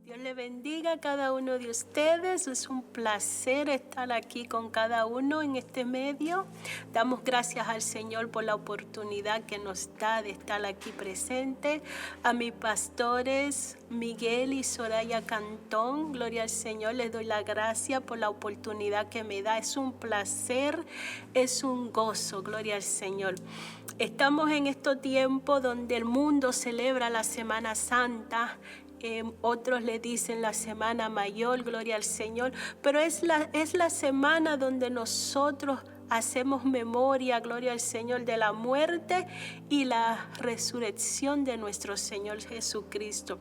Dios le bendiga a cada uno de ustedes. Es un placer estar aquí con cada uno en este medio. Damos gracias al Señor por la oportunidad que nos da de estar aquí presente. A mis pastores Miguel y Soraya Cantón, gloria al Señor, les doy la gracia por la oportunidad que me da. Es un placer, es un gozo, gloria al Señor. Estamos en este tiempo donde el mundo celebra la Semana Santa. Otros le dicen la Semana Mayor, gloria al Señor, pero es la semana donde nosotros hacemos memoria, gloria al Señor, de la muerte y la resurrección de nuestro Señor Jesucristo.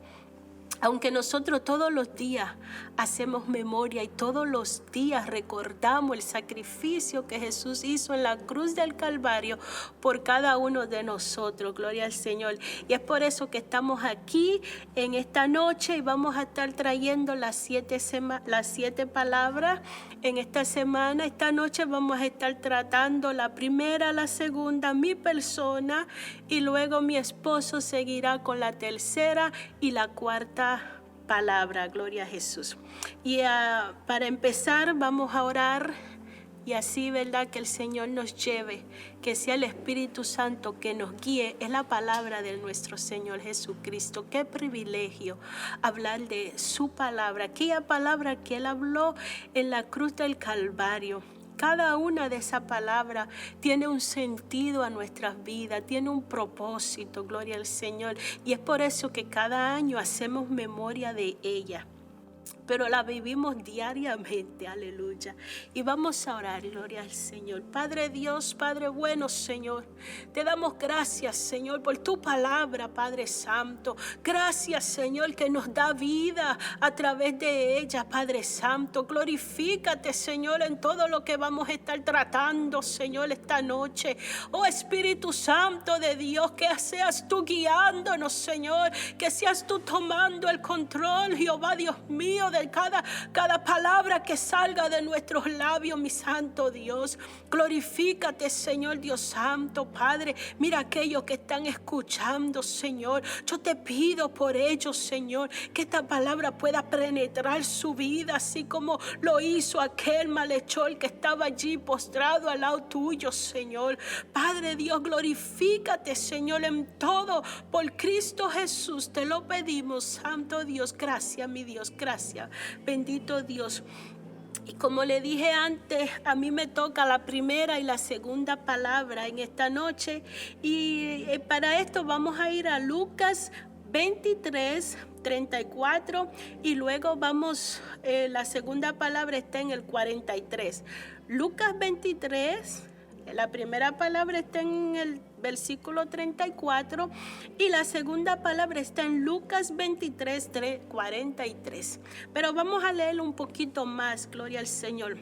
Aunque nosotros todos los días hacemos memoria y todos los días recordamos el sacrificio que Jesús hizo en la cruz del Calvario por cada uno de nosotros, gloria al Señor. Y es por eso que estamos aquí en esta noche y vamos a estar trayendo las siete palabras en esta semana. Esta noche vamos a estar tratando la primera, la segunda, mi persona, y luego mi esposo seguirá con la tercera y la cuarta palabra, gloria a Jesús. Y para empezar vamos a orar y así, ¿verdad? Que el Señor nos lleve, que sea el Espíritu Santo que nos guíe. Es la palabra de nuestro Señor Jesucristo. Qué privilegio hablar de su palabra, aquella palabra que Él habló en la cruz del Calvario. Cada una de esas palabras tiene un sentido a nuestras vidas, tiene un propósito, gloria al Señor. Y es por eso que cada año hacemos memoria de ella. Pero la vivimos diariamente, aleluya. Y vamos a orar, gloria al Señor. Padre Dios, Padre bueno, Señor, te damos gracias, Señor, por tu palabra, Padre Santo. Gracias, Señor, que nos da vida a través de ella, Padre Santo. Glorifícate, Señor, en todo lo que vamos a estar tratando, Señor, esta noche. Oh Espíritu Santo de Dios, que seas tú guiándonos, Señor, que seas tú tomando el control, Jehová Dios mío, de cada palabra que salga de nuestros labios, mi santo Dios. Glorifícate, Señor Dios Santo, Padre. Mira aquellos que están escuchando, Señor. Yo te pido por ellos, Señor, que esta palabra pueda penetrar su vida, así como lo hizo aquel malhechor que estaba allí postrado al lado tuyo, Señor. Padre Dios, glorifícate, Señor, en todo. Por Cristo Jesús te lo pedimos, santo Dios. Gracias, mi Dios, gracias. Bendito Dios. Y como le dije antes, a mí me toca la primera y la segunda palabra en esta noche. Y para esto vamos a ir a Lucas 23, 34 y luego la segunda palabra está en el 43. Lucas 23, la primera palabra está en el versículo 34 y la segunda palabra está en Lucas 23, 43. Pero vamos a leer un poquito más, gloria al Señor.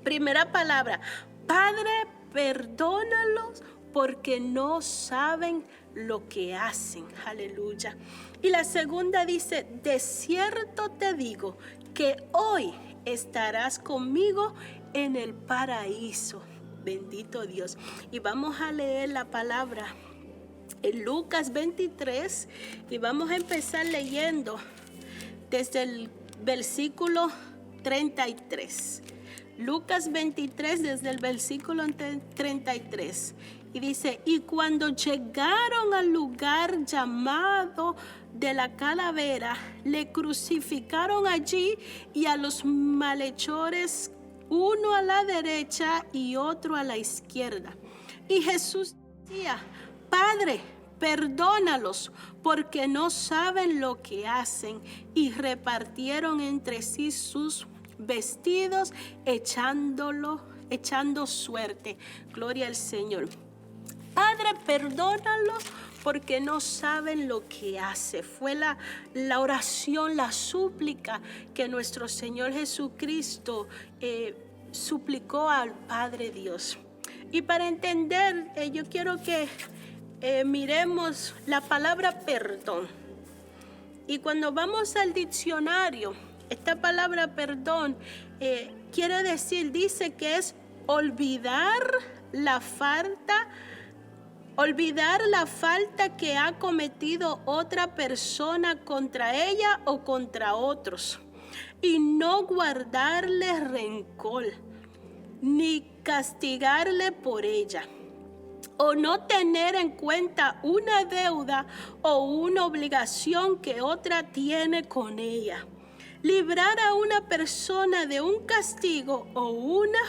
Primera palabra: Padre, perdónalos porque no saben lo que hacen. Aleluya. Y la segunda dice: de cierto te digo que hoy estarás conmigo en el paraíso. Bendito Dios. Y vamos a leer la palabra en Lucas 23 y vamos a empezar leyendo desde el versículo 33. Lucas 23 desde el versículo 33. Y dice: y cuando llegaron al lugar llamado de la calavera, le crucificaron allí y a los malhechores, uno a la derecha y otro a la izquierda. Y Jesús decía: Padre, perdónalos porque no saben lo que hacen. Y repartieron entre sí sus vestidos, echando suerte. Gloria al Señor. Padre, perdónalos porque no saben lo que hace. Fue la oración, la súplica que nuestro Señor Jesucristo suplicó al Padre Dios. Y para entender, yo quiero que miremos la palabra perdón. Y cuando vamos al diccionario, esta palabra perdón dice que es olvidar la falta olvidar la falta que ha cometido otra persona contra ella o contra otros, y no guardarle rencor, ni castigarle por ella, o no tener en cuenta una deuda o una obligación que otra tiene con ella. Librar a una persona de un castigo o una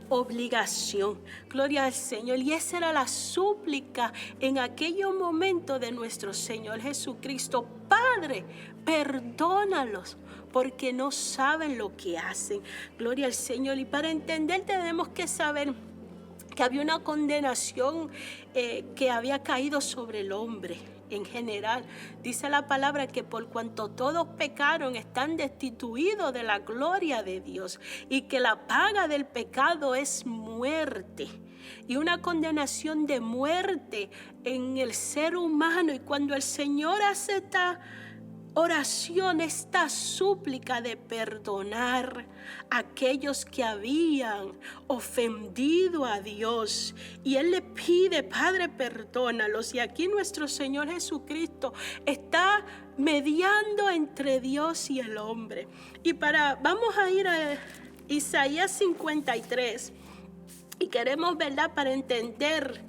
obligación. Gloria al Señor. Y esa era la súplica en aquellos momentos de nuestro Señor Jesucristo. Padre, perdónalos, porque no saben lo que hacen. Gloria al Señor. Y para entender tenemos que saber que había una condenación que había caído sobre el hombre. En general, dice la palabra que por cuanto todos pecaron, están destituidos de la gloria de Dios, y que la paga del pecado es muerte, y una condenación de muerte en el ser humano. Y cuando el Señor hace esta oración, esta súplica de perdonar a aquellos que habían ofendido a Dios, y Él le pide: Padre, perdónalos. Y aquí nuestro Señor Jesucristo está mediando entre Dios y el hombre. Y vamos a ir a Isaías 53, y queremos, ¿verdad?, para entender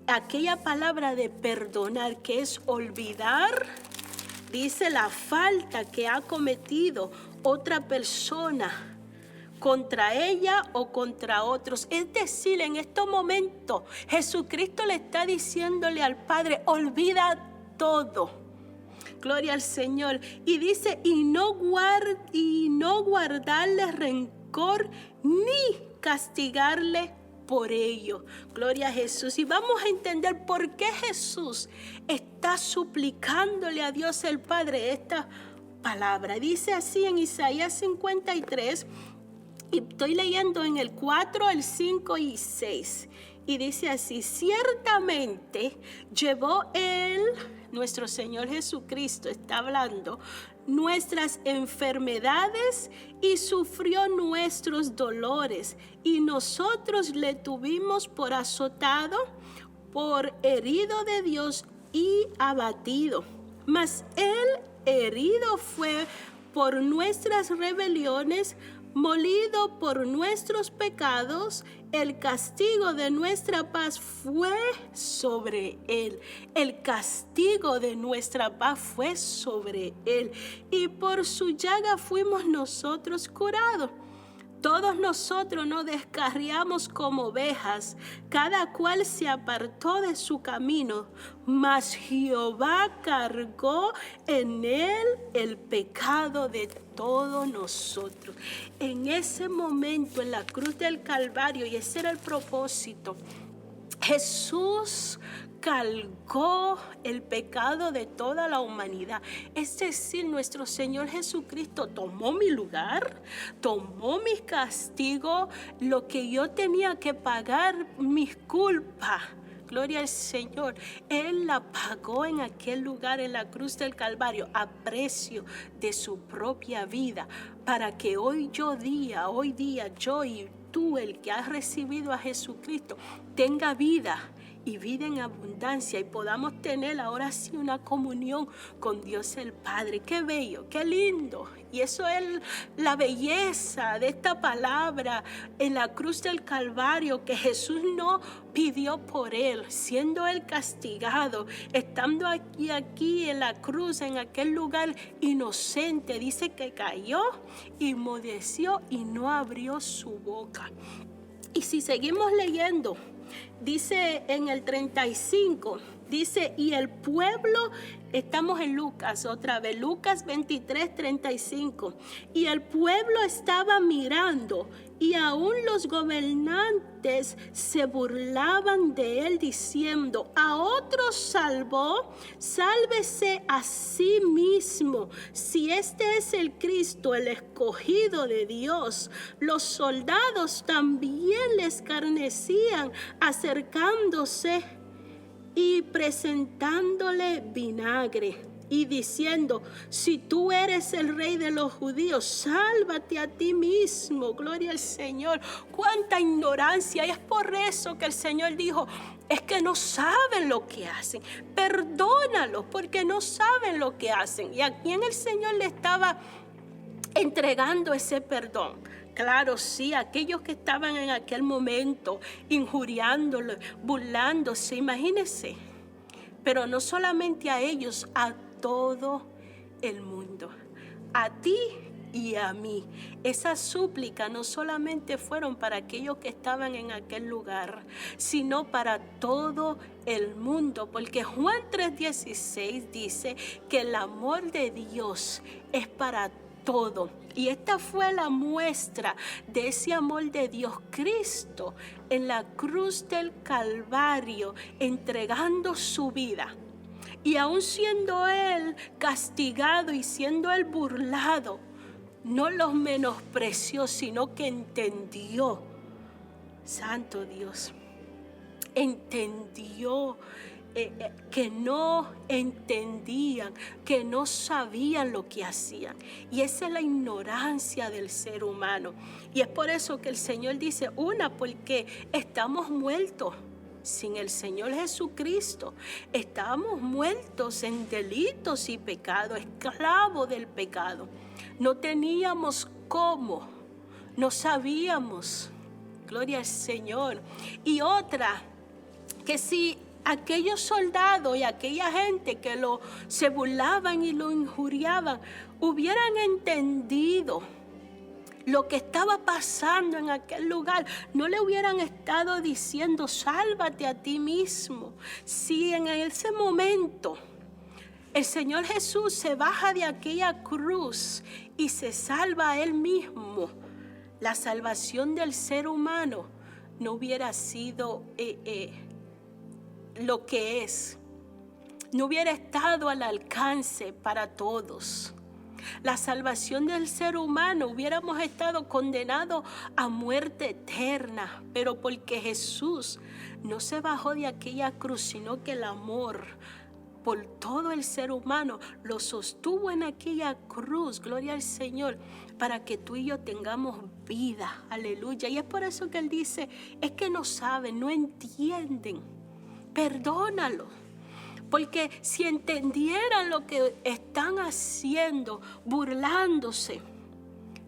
aquella palabra de perdonar, que es olvidar. Dice la falta que ha cometido otra persona contra ella o contra otros. Es decir, en estos momentos Jesucristo le está diciéndole al Padre: olvida todo. Gloria al Señor. Y dice: y no guardarle rencor ni castigarle por ello. Gloria a Jesús. Y vamos a entender por qué Jesús está suplicándole a Dios el Padre esta palabra. Dice así en Isaías 53, y estoy leyendo en el 4, el 5 y 6. Y dice así: ciertamente llevó Él, nuestro Señor Jesucristo está hablando, nuestras enfermedades y sufrió nuestros dolores, y nosotros le tuvimos por azotado, por herido de Dios y abatido. Mas Él herido fue por nuestras rebeliones, molido por nuestros pecados. El castigo de nuestra paz fue sobre Él. El castigo de nuestra paz fue sobre Él. Y por su llaga fuimos nosotros curados. Todos nosotros nos descarriamos como ovejas, cada cual se apartó de su camino, mas Jehová cargó en él el pecado de todos nosotros. En ese momento, en la cruz del Calvario, y ese era el propósito, Jesús cargó el pecado de toda la humanidad. Es decir, nuestro Señor Jesucristo tomó mi lugar, tomó mi castigo, lo que yo tenía que pagar, mis culpas. Gloria al Señor. Él la pagó en aquel lugar, en la cruz del Calvario, a precio de su propia vida, para que hoy día, yo y tú, el que has recibido a Jesucristo, tenga vida y vida en abundancia, y podamos tener ahora sí una comunión con Dios el Padre. Qué bello, qué lindo. Y eso es la belleza de esta palabra en la cruz del Calvario, que Jesús no pidió por él, siendo él castigado, estando aquí en la cruz, en aquel lugar inocente. Dice que cayó, inmudeció y no abrió su boca. Y si seguimos leyendo, dice en el 35, dice: y el pueblo, estamos en Lucas otra vez, Lucas 23, 35. Y el pueblo estaba mirando, y aún los gobernantes se burlaban de él, diciendo: a otros salvó, sálvese a sí mismo, si este es el Cristo, el escogido de Dios. Los soldados también le escarnecían, acercándose y presentándole vinagre. y diciendo: si tú eres el rey de los judíos, sálvate a ti mismo. Gloria al Señor. Cuánta ignorancia. Y es por eso que el Señor dijo: es que no saben lo que hacen. Perdónalos porque no saben lo que hacen. Y a quien el Señor le estaba entregando ese perdón. Claro, sí, aquellos que estaban en aquel momento injuriándolo, burlándose, imagínense. Pero no solamente a ellos, a todo el mundo, a ti y a mí. Esas súplicas no solamente fueron para aquellos que estaban en aquel lugar, sino para todo el mundo, porque Juan 3:16 dice que el amor de Dios es para todo. Y esta fue la muestra de ese amor de Dios, Cristo en la cruz del Calvario, entregando su vida. Y aún siendo Él castigado y siendo Él burlado, no los menospreció, sino que entendió, santo Dios, entendió que no entendían, que no sabían lo que hacían. Y esa es la ignorancia del ser humano. Y es por eso que el Señor dice, porque estamos muertos sin el Señor Jesucristo. Estamos muertos en delitos y pecados, esclavos del pecado. No teníamos cómo, no sabíamos. Gloria al Señor. Y otra, que si aquellos soldados y aquella gente que se burlaban y lo injuriaban hubieran entendido lo que estaba pasando en aquel lugar, no le hubieran estado diciendo: sálvate a ti mismo. Si en ese momento el Señor Jesús se baja de aquella cruz y se salva a Él mismo, la salvación del ser humano no hubiera sido lo que es. No hubiera estado al alcance para todos. La salvación del ser humano hubiéramos estado condenados a muerte eterna, pero porque Jesús no se bajó de aquella cruz, sino que el amor por todo el ser humano lo sostuvo en aquella cruz, gloria al Señor, para que tú y yo tengamos vida, aleluya. Y es por eso que Él dice, es que no saben, no entienden, perdónalo. Porque si entendieran lo que están haciendo, burlándose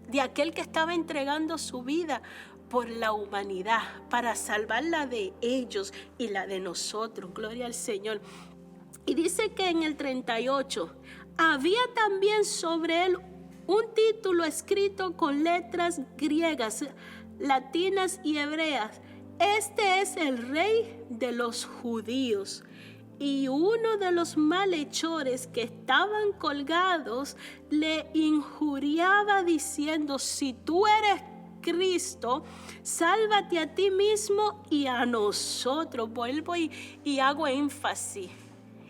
de aquel que estaba entregando su vida por la humanidad, para salvar la de ellos y la de nosotros, gloria al Señor. Y dice que en el 38, había también sobre él un título escrito con letras griegas, latinas y hebreas: este es el Rey de los judíos. Y uno de los malhechores que estaban colgados le injuriaba diciendo: si tú eres Cristo, sálvate a ti mismo y a nosotros. Vuelvo y hago énfasis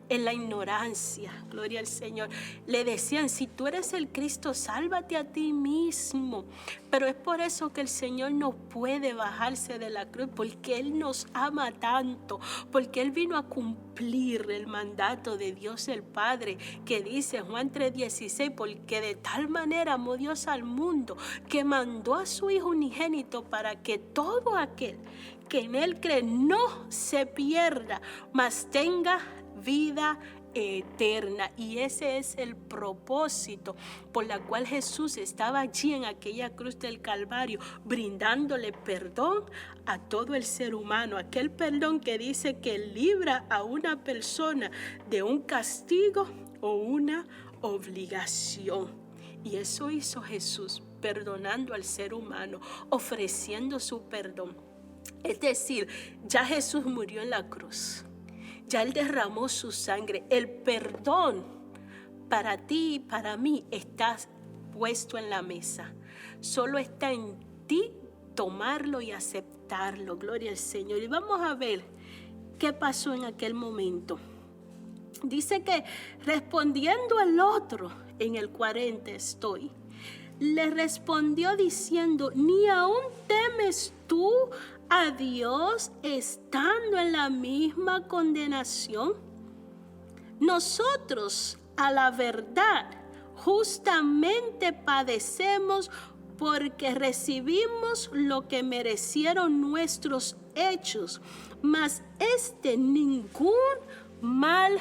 en la ignorancia, gloria al Señor. Le decían: si tú eres el Cristo, sálvate a ti mismo. Pero es por eso que el Señor no puede bajarse de la cruz, porque Él nos ama tanto, porque Él vino a cumplir el mandato de Dios el Padre, que dice Juan 3:16, porque de tal manera amó Dios al mundo, que mandó a su Hijo unigénito, para que todo aquel que en Él cree no se pierda, mas tenga vida eterna. Y ese es el propósito por la cual Jesús estaba allí en aquella cruz del Calvario, brindándole perdón a todo el ser humano, aquel perdón que dice que libra a una persona de un castigo o una obligación. Y eso hizo Jesús, perdonando al ser humano, ofreciendo su perdón. Es decir, ya Jesús murió en la cruz. Ya Él derramó su sangre. El perdón para ti y para mí está puesto en la mesa. Solo está en ti tomarlo y aceptarlo. Gloria al Señor. Y vamos a ver qué pasó en aquel momento. Dice que respondiendo al otro, en el 40 estoy, le respondió diciendo: ¿ni aún temes tú a Dios estando en la misma condenación? Nosotros a la verdad, justamente padecemos porque recibimos lo que merecieron nuestros hechos, mas ningún mal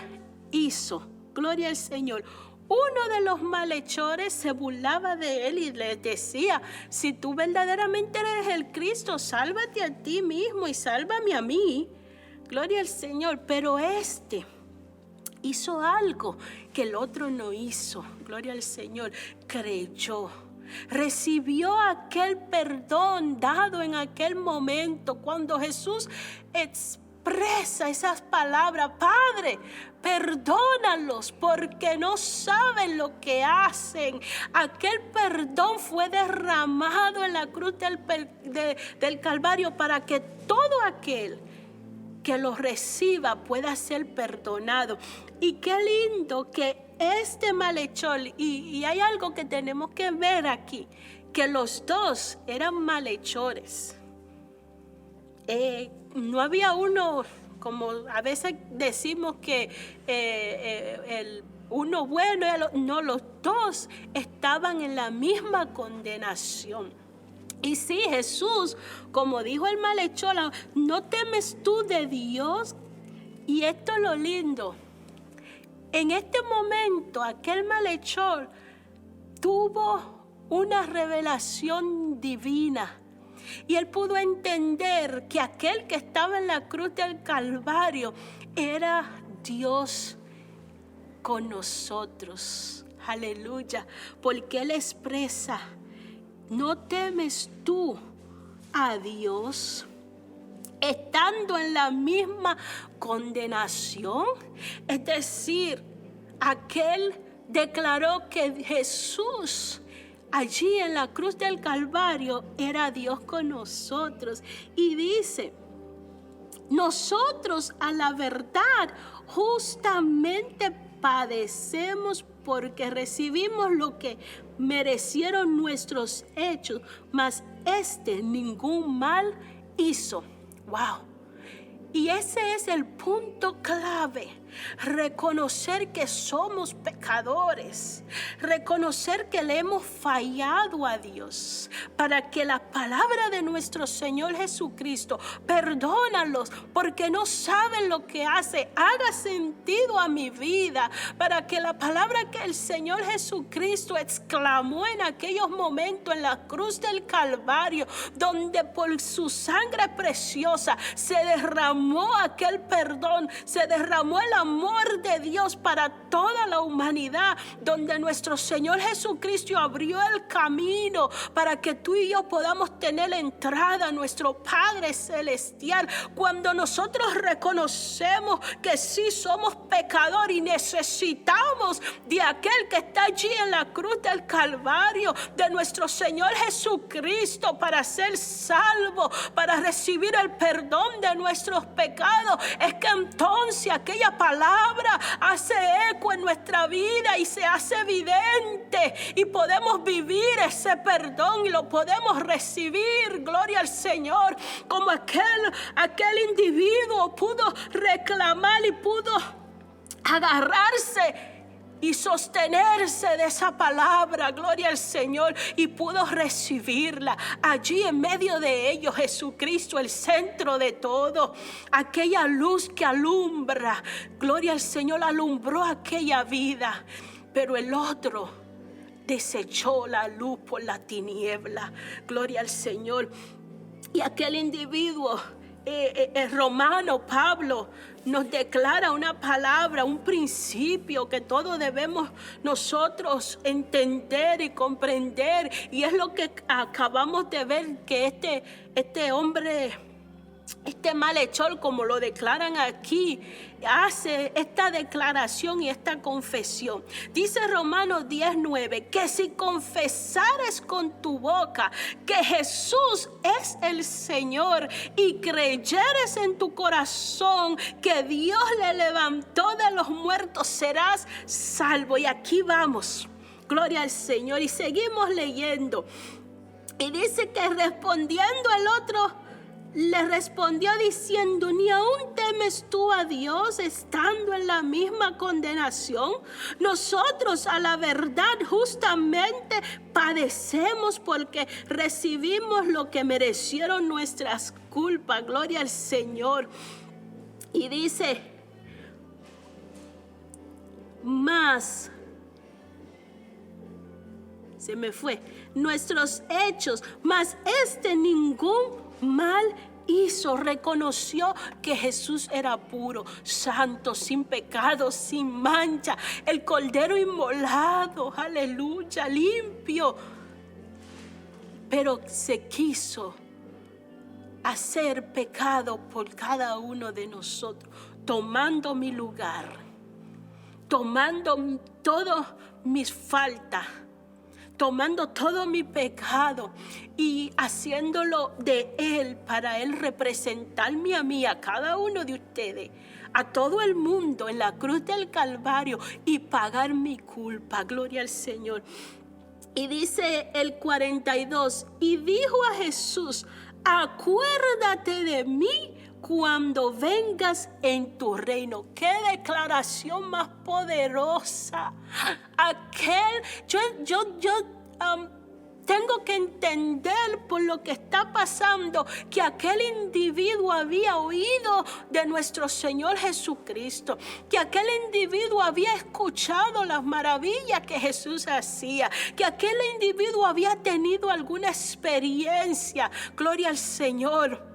hizo. Gloria al Señor. Uno de los malhechores se burlaba de él y le decía: si tú verdaderamente eres el Cristo, sálvate a ti mismo y sálvame a mí. Gloria al Señor. Pero hizo algo que el otro no hizo. Gloria al Señor. Creyó. Recibió aquel perdón dado en aquel momento cuando Jesús expresa esas palabras: Padre, perdónalos porque no saben lo que hacen. Aquel perdón fue derramado en la cruz del Calvario para que todo aquel que lo reciba pueda ser perdonado. Y qué lindo que este malhechor, y hay algo que tenemos que ver aquí, que los dos eran malhechores. No había uno, como a veces decimos que el uno bueno, no, los dos estaban en la misma condenación. Y sí, Jesús, como dijo el malhechor, ¿no temes tú de Dios? Y esto es lo lindo. En este momento, aquel malhechor tuvo una revelación divina. Y él pudo entender que aquel que estaba en la cruz del Calvario era Dios con nosotros. Aleluya. Porque él expresa: ¿no temes tú a Dios? Estando en la misma condenación. Es decir, aquel declaró que Jesús allí en la cruz del Calvario era Dios con nosotros. Y dice: nosotros a la verdad justamente padecemos porque recibimos lo que merecieron nuestros hechos, mas ningún mal hizo. Wow. Y ese es el punto clave: reconocer que somos pecadores, reconocer que le hemos fallado a Dios, para que la palabra de nuestro Señor Jesucristo, perdónalos porque no saben lo que hace, haga sentido a mi vida, para que la palabra que el Señor Jesucristo exclamó en aquellos momentos en la cruz del Calvario, donde por su sangre preciosa se derramó aquel perdón, se derramó el amor de Dios para toda la humanidad, donde nuestro Señor Jesucristo abrió el camino para que tú y yo podamos tener la entrada a nuestro Padre Celestial. Cuando nosotros reconocemos que sí somos pecadores y necesitamos de aquel que está allí en la cruz del Calvario, de nuestro Señor Jesucristo, para ser salvo, para recibir el perdón de nuestros pecados, es que entonces aquella palabra hace eco en nuestra vida y se hace evidente, y podemos vivir ese perdón y lo podemos recibir. Gloria al Señor. Como aquel individuo pudo reclamar y pudo agarrarse y sostenerse de esa palabra, gloria al Señor, y pudo recibirla. Allí en medio de ellos, Jesucristo, el centro de todo, aquella luz que alumbra, gloria al Señor, alumbró aquella vida. Pero el otro desechó la luz por la tiniebla, gloria al Señor. Y aquel individuo, el romano Pablo, nos declara una palabra, un principio que todos debemos nosotros entender y comprender. Y es lo que acabamos de ver, que este hombre, este malhechor, como lo declaran aquí, hace esta declaración y esta confesión. Dice Romanos 10:9, que si confesares con tu boca que Jesús es el Señor y creyeres en tu corazón que Dios le levantó de los muertos, serás salvo. Y aquí vamos, gloria al Señor, y seguimos leyendo. Y dice que respondiendo el otro le respondió diciendo: ¿ni aún temes tú a Dios estando en la misma condenación? Nosotros a la verdad justamente padecemos porque recibimos lo que merecieron nuestras culpas. Gloria al Señor. Y dice: más, se me fue, nuestros hechos, mas ningún mal hizo. Reconoció que Jesús era puro, santo, sin pecado, sin mancha, el cordero inmolado, aleluya, limpio. Pero se quiso hacer pecado por cada uno de nosotros, tomando mi lugar, tomando todas mis faltas, tomando todo mi pecado y haciéndolo de Él, para Él representarme a mí, a cada uno de ustedes, a todo el mundo en la cruz del Calvario, y pagar mi culpa. Gloria al Señor. Y dice el 42, y dijo a Jesús: acuérdate de mí cuando vengas en tu reino. Qué declaración más poderosa. Yo tengo que entender por lo que está pasando que aquel individuo había oído de nuestro Señor Jesucristo, que aquel individuo había escuchado las maravillas que Jesús hacía, que aquel individuo había tenido alguna experiencia. Gloria al Señor.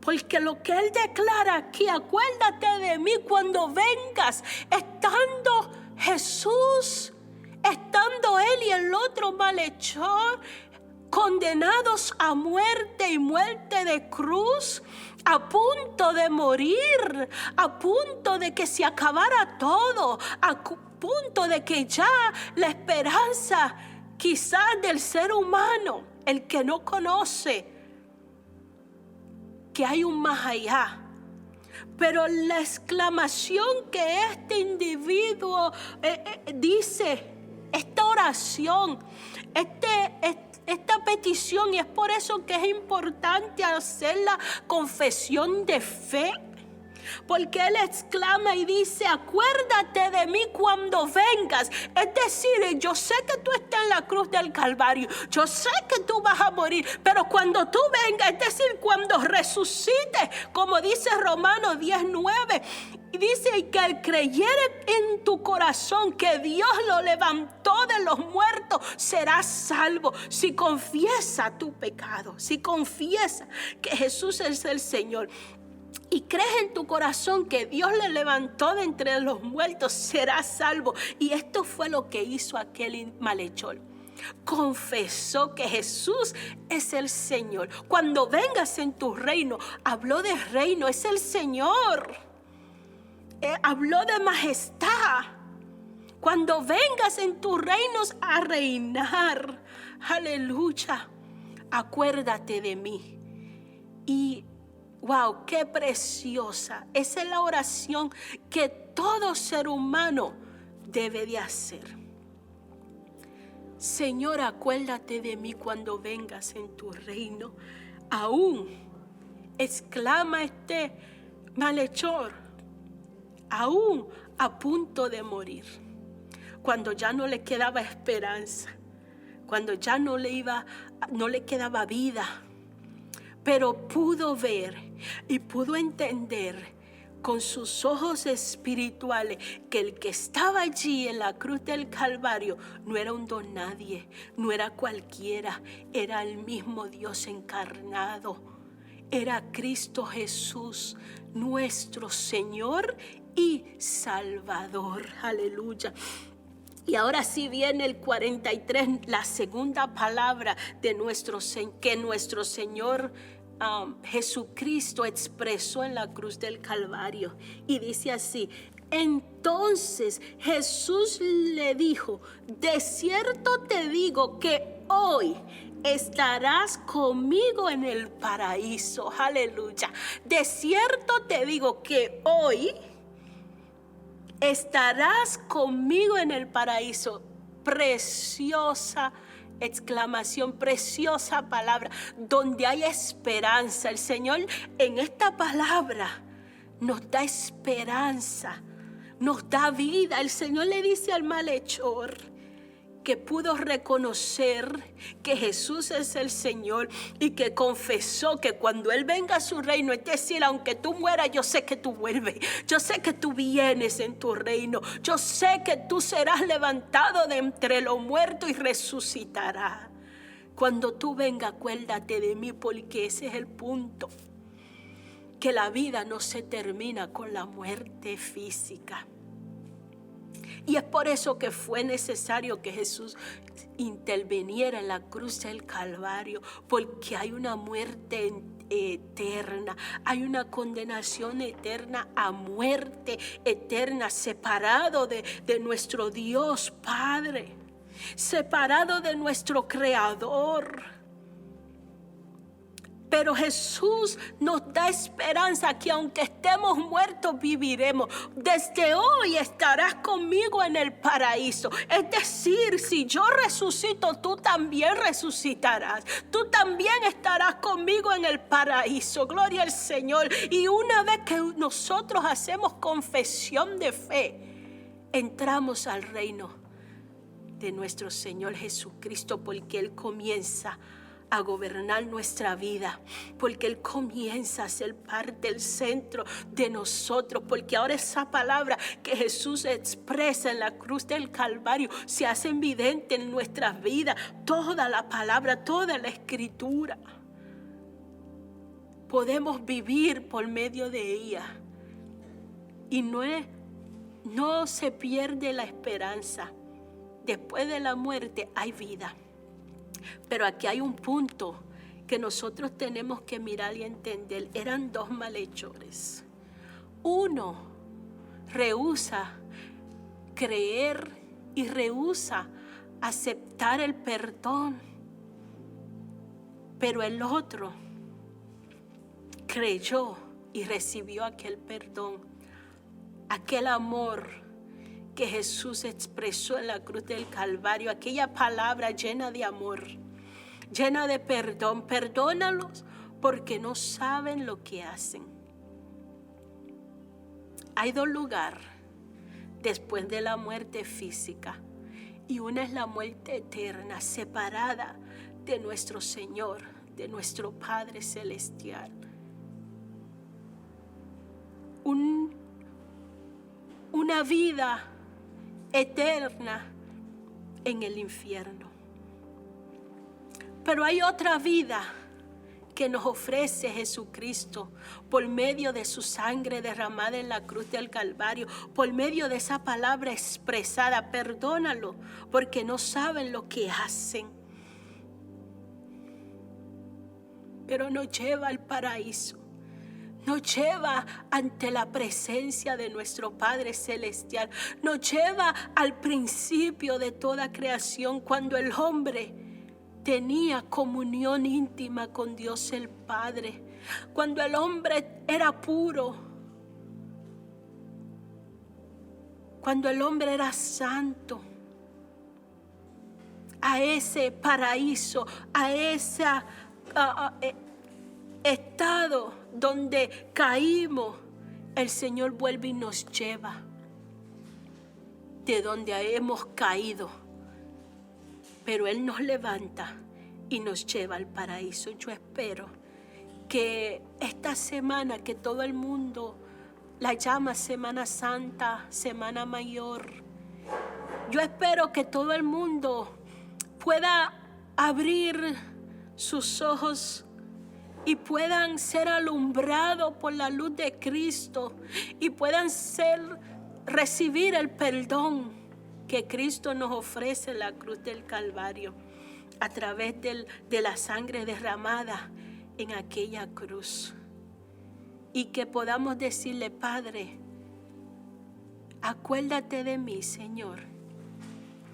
Porque lo que Él declara aquí: acuérdate de mí cuando vengas, estando Jesús, estando Él y el otro malhechor condenados a muerte y muerte de cruz, a punto de morir, a punto de que se acabara todo, a punto de que ya la esperanza quizás del ser humano, el que no conoce que hay un más allá. Pero la exclamación que este individuo dice, esta oración, esta petición, y es por eso que es importante hacer la confesión de fe, porque Él exclama y dice: acuérdate de mí cuando vengas. Es decir, yo sé que tú estás en la cruz del Calvario, yo sé que tú vas a morir, pero cuando tú vengas, es decir, cuando resucites, como dice Romanos 10:9, y dice que el creyere en tu corazón que Dios lo levantó de los muertos, serás salvo. Si confiesa tu pecado, si confiesa que Jesús es el Señor y crees en tu corazón que Dios le levantó de entre los muertos, serás salvo. Y esto fue lo que hizo aquel malhechor. Confesó que Jesús es el Señor. Cuando vengas en tu reino, habló de reino, es el Señor. Habló de majestad. Cuando vengas en tus reinos a reinar, aleluya, acuérdate de mí. Y wow, qué preciosa. Esa es la oración que todo ser humano debe de hacer. Señor, acuérdate de mí cuando vengas en tu reino. Aún, exclama este malhechor, aún a punto de morir, cuando ya no le quedaba esperanza, cuando ya no le quedaba vida. Pero pudo ver y pudo entender con sus ojos espirituales que el que estaba allí en la cruz del Calvario no era un don nadie, no era cualquiera, era el mismo Dios encarnado. Era Cristo Jesús, nuestro Señor y Salvador. Aleluya. Y ahora sí viene el 43, la segunda palabra de que nuestro Señor Jesucristo expresó en la cruz del Calvario. Y dice así: entonces Jesús le dijo: de cierto te digo que hoy estarás conmigo en el paraíso. Aleluya. De cierto te digo que hoy estarás conmigo en el paraíso. preciosa exclamación, preciosa palabra, donde hay esperanza. El Señor en esta palabra nos da esperanza, nos da vida. El Señor le dice al malhechor que pudo reconocer que Jesús es el Señor y que confesó que cuando Él venga a su reino, es decir, aunque tú mueras, yo sé que tú vuelves, yo sé que tú vienes en tu reino, yo sé que tú serás levantado de entre los muertos y resucitarás. Cuando tú vengas, acuérdate de mí, porque ese es el punto, que la vida no se termina con la muerte física. Y es por eso que fue necesario que Jesús interviniera en la cruz del Calvario, porque hay una muerte eterna, hay una condenación eterna a muerte eterna, separado de nuestro Dios Padre, separado de nuestro Creador. Pero Jesús nos da esperanza que aunque estemos muertos, viviremos. Desde hoy estarás conmigo en el paraíso. Es decir, si yo resucito, tú también resucitarás. Tú también estarás conmigo en el paraíso. Gloria al Señor. Y una vez que nosotros hacemos confesión de fe, entramos al reino de nuestro Señor Jesucristo, porque Él comienza a gobernar nuestra vida, porque Él comienza a ser parte del centro de nosotros, porque ahora esa palabra que Jesús expresa en la cruz del Calvario se hace evidente en nuestras vidas. Toda la palabra, toda la escritura, podemos vivir por medio de ella, y no se pierde la esperanza. Después de la muerte hay vida. Pero aquí hay un punto que nosotros tenemos que mirar y entender. Eran dos malhechores. Uno rehúsa creer y rehúsa aceptar el perdón. Pero el otro creyó y recibió aquel perdón, aquel amor que Jesús expresó en la cruz del Calvario, aquella palabra llena de amor, llena de perdón. Perdónalos porque no saben lo que hacen. Hay dos lugares después de la muerte física, y una es la muerte eterna, separada de nuestro Señor, de nuestro Padre Celestial. Una vida eterna en el infierno. Pero hay otra vida que nos ofrece Jesucristo por medio de su sangre derramada en la cruz del Calvario, por medio de esa palabra expresada: perdónalo porque no saben lo que hacen. Pero nos lleva al paraíso, nos lleva ante la presencia de nuestro Padre Celestial, nos lleva al principio de toda creación, cuando el hombre tenía comunión íntima con Dios el Padre, cuando el hombre era puro, cuando el hombre era santo. A ese paraíso, a ese estado donde caímos, el Señor vuelve y nos lleva de donde hemos caído, pero Él nos levanta y nos lleva al paraíso. Yo espero que esta semana, que todo el mundo la llama Semana Santa, Semana Mayor, yo espero que todo el mundo pueda abrir sus ojos y puedan ser alumbrados por la luz de Cristo y puedan recibir el perdón que Cristo nos ofrece en la cruz del Calvario a través de la sangre derramada en aquella cruz. Y que podamos decirle: Padre, acuérdate de mí, Señor,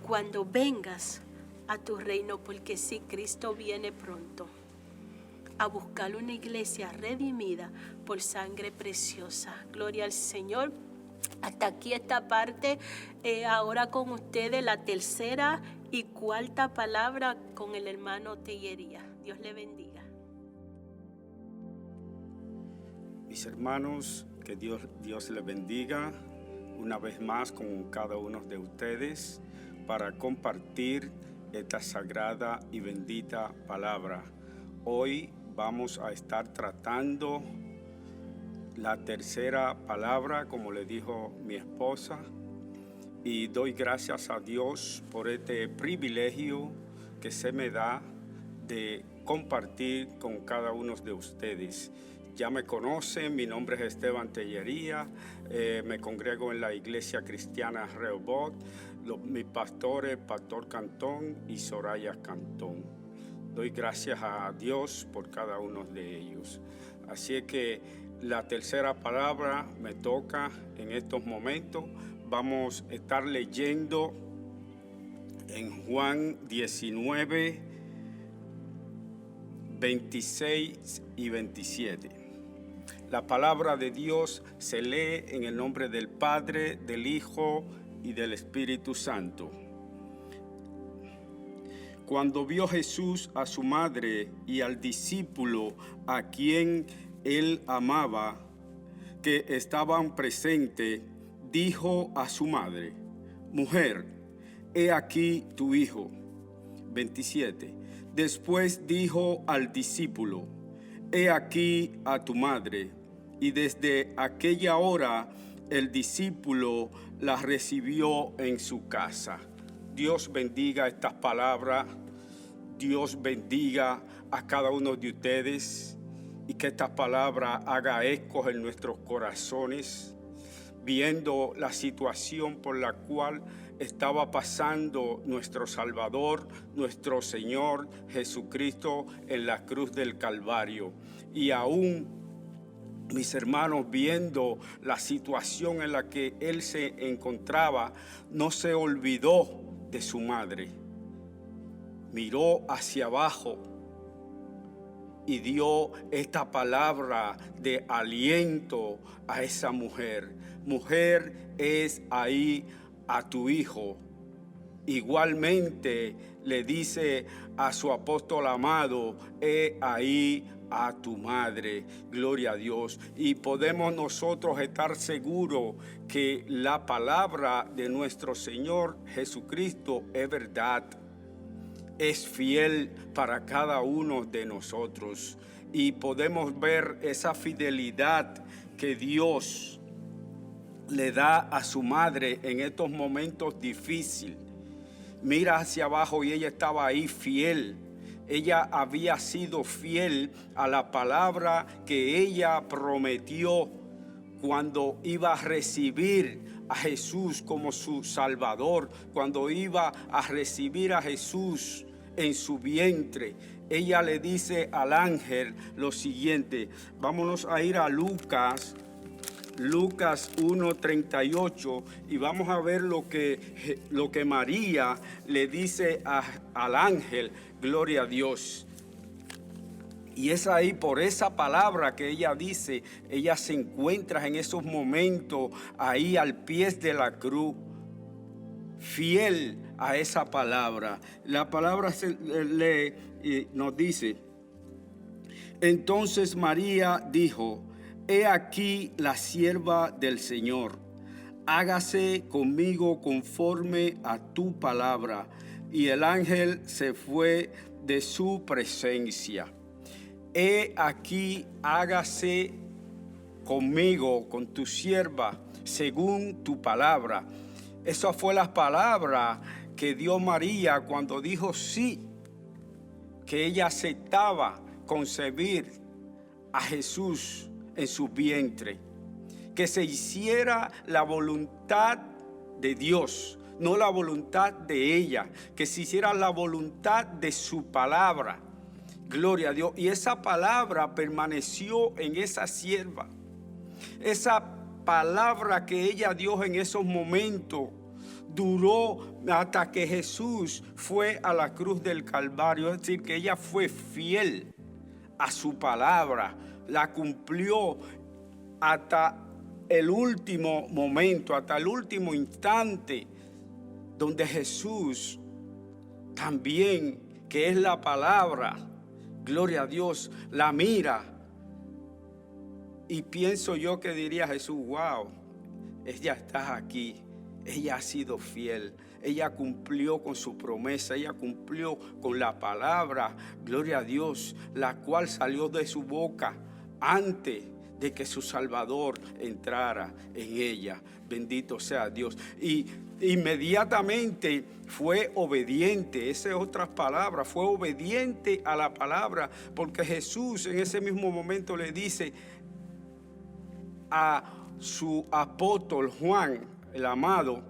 cuando vengas a tu reino, porque sí, Cristo viene pronto a buscar una iglesia redimida por sangre preciosa. Gloria al Señor. Hasta aquí esta parte. Ahora con ustedes la tercera y cuarta palabra con el hermano Tellería. Dios le bendiga. Mis hermanos, que Dios les bendiga una vez más con cada uno de ustedes para compartir esta sagrada y bendita palabra. Hoy vamos a estar tratando la tercera palabra, como le dijo mi esposa, y doy gracias a Dios por este privilegio que se me da de compartir con cada uno de ustedes. Ya me conocen, mi nombre es Esteban Tellería, me congrego en la Iglesia Cristiana Rehoboth, mis pastores, Pastor Cantón y Soraya Cantón. Doy gracias a Dios por cada uno de ellos. Así es que la tercera palabra me toca en estos momentos. Vamos a estar leyendo en Juan 19, 26 y 27. La palabra de Dios se lee en el nombre del Padre, del Hijo y del Espíritu Santo. Cuando vio Jesús a su madre y al discípulo a quien él amaba, que estaban presentes, dijo a su madre: Mujer, he aquí tu hijo. 27. Después dijo al discípulo: He aquí a tu madre. Y desde aquella hora el discípulo la recibió en su casa. Dios bendiga estas palabras. Dios bendiga a cada uno de ustedes y que esta palabra haga eco en nuestros corazones, viendo la situación por la cual estaba pasando nuestro Salvador, nuestro Señor Jesucristo en la cruz del Calvario. Y aún, mis hermanos, viendo la situación en la que Él se encontraba, no se olvidó de su madre. Miró hacia abajo y dio esta palabra de aliento a esa mujer. Mujer, es ahí a tu hijo. Igualmente le dice a su apóstol amado: he ahí a tu madre. Gloria a Dios. Y podemos nosotros estar seguros que la palabra de nuestro Señor Jesucristo es verdad, es fiel para cada uno de nosotros. Y podemos ver esa fidelidad que Dios le da a su madre en estos momentos difíciles. Mira hacia abajo y ella estaba ahí fiel. Ella había sido fiel a la palabra que ella prometió cuando iba a recibir a Jesús como su Salvador, cuando iba a recibir a Jesús en su vientre. Ella le dice al ángel lo siguiente. Vámonos a ir a Lucas 1:38 y vamos a ver lo que María le dice al ángel. Gloria a Dios. Y es ahí, por esa palabra que ella dice, ella se encuentra en esos momentos ahí al pie de la cruz, fiel a esa palabra. La palabra se lee y nos dice: entonces María dijo: he aquí la sierva del Señor, hágase conmigo conforme a tu palabra. Y el ángel se fue de su presencia. He aquí, hágase conmigo, con tu sierva, según tu palabra. Esa fue la palabra que dio María cuando dijo sí, que ella aceptaba concebir a Jesús en su vientre, que se hiciera la voluntad de Dios, no la voluntad de ella, que se hiciera la voluntad de su palabra. Gloria a Dios. Y esa palabra permaneció en esa sierva. Esa palabra que ella dio en esos momentos duró hasta que Jesús fue a la cruz del Calvario. Es decir, que ella fue fiel a su palabra, la cumplió hasta el último momento, hasta el último instante, donde Jesús también, que es la palabra, gloria a Dios, la mira. Y pienso yo que diría Jesús, wow, ella está aquí, ella ha sido fiel, ella cumplió con su promesa, ella cumplió con la palabra, gloria a Dios, la cual salió de su boca antes de que su Salvador entrara en ella. Bendito sea Dios. Y inmediatamente fue obediente, esa es otra palabra, fue obediente a la palabra, porque Jesús en ese mismo momento le dice a su apóstol Juan, el amado,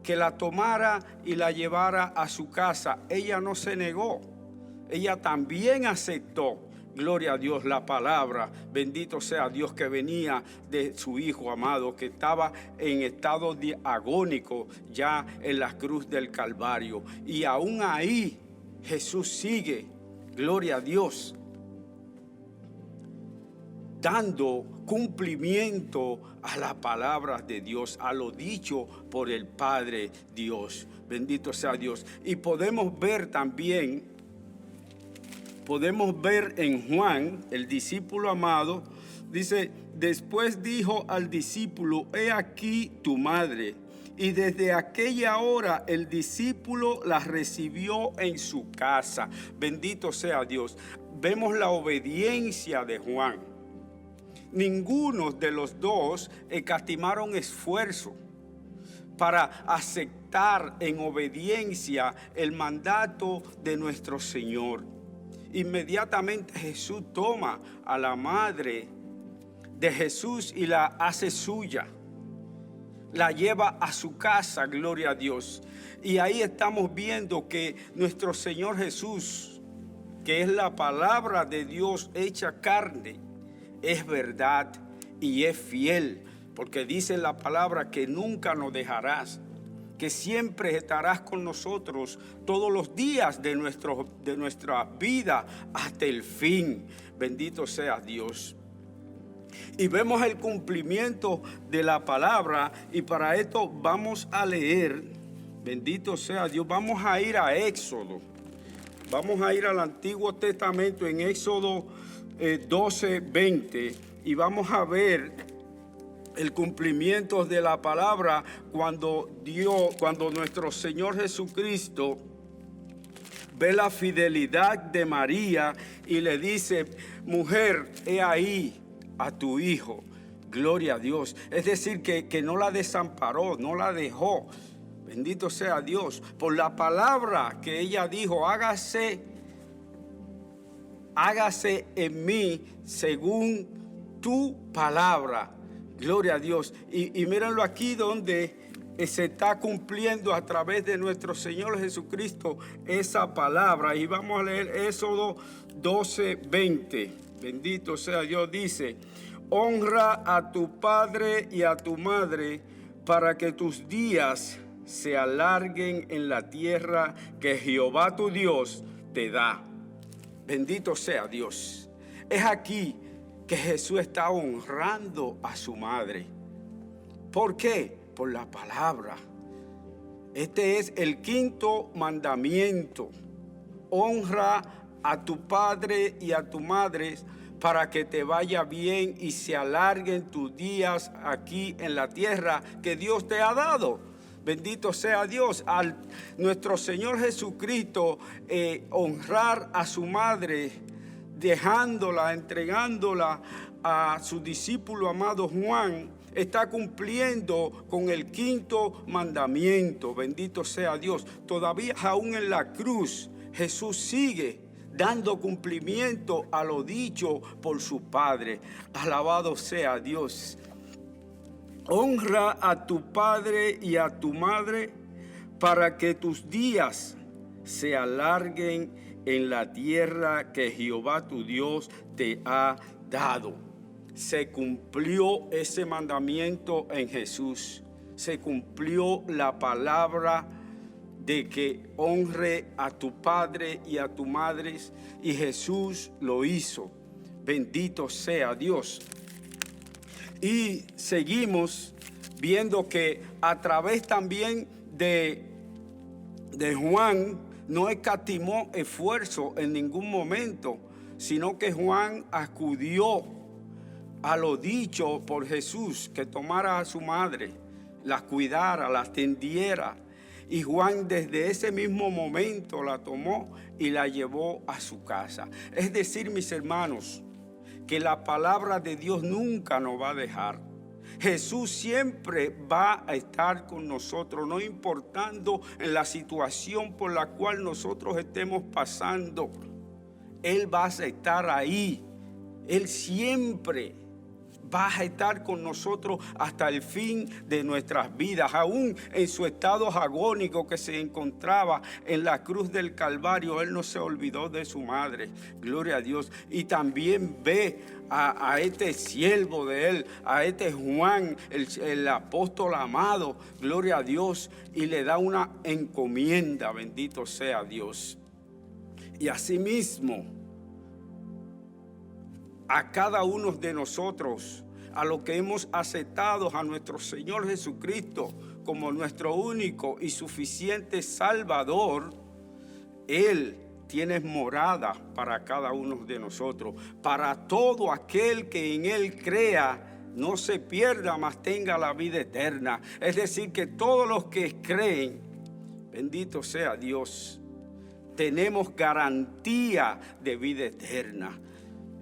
que la tomara y la llevara a su casa. Ella no se negó, ella también aceptó, gloria a Dios, la palabra, bendito sea Dios, que venía de su Hijo amado, que estaba en estado agónico ya en la cruz del Calvario. Y aún ahí Jesús sigue, gloria a Dios, dando cumplimiento a la palabra de Dios, a lo dicho por el Padre Dios. Bendito sea Dios. Y podemos ver también, en Juan, el discípulo amado, dice, después dijo al discípulo, he aquí tu madre. Y desde aquella hora el discípulo la recibió en su casa. Bendito sea Dios. Vemos la obediencia de Juan. Ninguno de los dos escatimaron esfuerzo para aceptar en obediencia el mandato de nuestro Señor. Inmediatamente Jesús toma a la madre de Jesús y la hace suya. La lleva a su casa, gloria a Dios. Y ahí estamos viendo que nuestro Señor Jesús, que es la palabra de Dios hecha carne, es verdad y es fiel, porque dice la palabra que nunca nos dejarás, que siempre estarás con nosotros todos los días de nuestra vida hasta el fin. Bendito sea Dios. Y vemos el cumplimiento de la palabra, y para esto vamos a leer, bendito sea Dios, vamos a ir a Éxodo. Vamos a ir al Antiguo Testamento en Éxodo 12:20, y vamos a ver el cumplimiento de la palabra cuando nuestro Señor Jesucristo ve la fidelidad de María y le dice, mujer, he ahí a tu hijo. Gloria a Dios. Es decir, que no la desamparó, no la dejó. Bendito sea Dios. Por la palabra que ella dijo, hágase en mí según tu palabra. Gloria a Dios. Y mírenlo aquí donde se está cumpliendo a través de nuestro Señor Jesucristo esa palabra. Y vamos a leer Éxodo 12:20. Bendito sea Dios. Dice, honra a tu padre y a tu madre para que tus días se alarguen en la tierra que Jehová tu Dios te da. Bendito sea Dios. Es aquí que Jesús está honrando a su madre. ¿Por qué? Por la palabra. Este es el quinto mandamiento. Honra a tu padre y a tu madre para que te vaya bien y se alarguen tus días aquí en la tierra que Dios te ha dado. Bendito sea Dios. Al nuestro Señor Jesucristo honrar a su madre, dejándola, entregándola a su discípulo amado Juan, está cumpliendo con el quinto mandamiento. Bendito sea Dios. Todavía aún en la cruz Jesús sigue dando cumplimiento a lo dicho por su Padre. Alabado sea Dios. Honra a tu padre y a tu madre para que tus días se alarguen en la tierra que Jehová tu Dios te ha dado. Se cumplió ese mandamiento en Jesús. Se cumplió la palabra de que honre a tu padre y a tu madre, y Jesús lo hizo. Bendito sea Dios. Y seguimos viendo que a través también de Juan no escatimó esfuerzo en ningún momento, sino que Juan acudió a lo dicho por Jesús, que tomara a su madre, la cuidara, la atendiera. Y Juan desde ese mismo momento la tomó y la llevó a su casa. Es decir, mis hermanos, que la palabra de Dios nunca nos va a dejar. Jesús siempre va a estar con nosotros, no importando en la situación por la cual nosotros estemos pasando. Él va a estar ahí. Él siempre va a estar con nosotros hasta el fin de nuestras vidas. Aún en su estado agónico que se encontraba en la cruz del Calvario, Él no se olvidó de su madre. Gloria a Dios. Y también ve a este siervo de Él, a este Juan, el apóstol amado, gloria a Dios, y le da una encomienda, bendito sea Dios. Y asimismo, a cada uno de nosotros, a los que hemos aceptado a nuestro Señor Jesucristo como nuestro único y suficiente Salvador, Él tiene morada para cada uno de nosotros, para todo aquel que en Él crea, no se pierda, mas tenga la vida eterna. Es decir, que todos los que creen, bendito sea Dios, tenemos garantía de vida eterna.